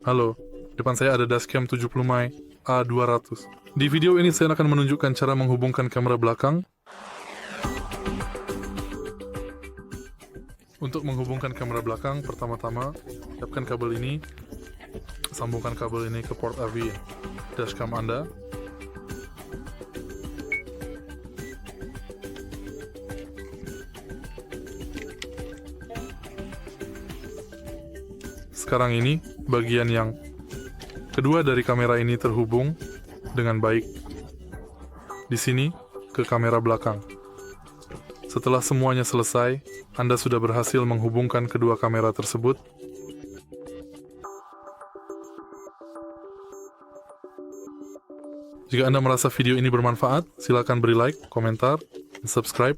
Halo, depan saya ada Dashcam 70MAI A200. Di video ini saya akan menunjukkan cara menghubungkan kamera belakang. Untuk menghubungkan kamera belakang, pertama-tama siapkan kabel ini, sambungkan kabel ini ke port AV dashcam Anda. Sekarang ini, bagian yang kedua dari kamera ini terhubung dengan baik. Di sini, ke kamera belakang. Setelah semuanya selesai, Anda sudah berhasil menghubungkan kedua kamera tersebut. Jika Anda merasa video ini bermanfaat, silakan beri like, komentar, dan subscribe.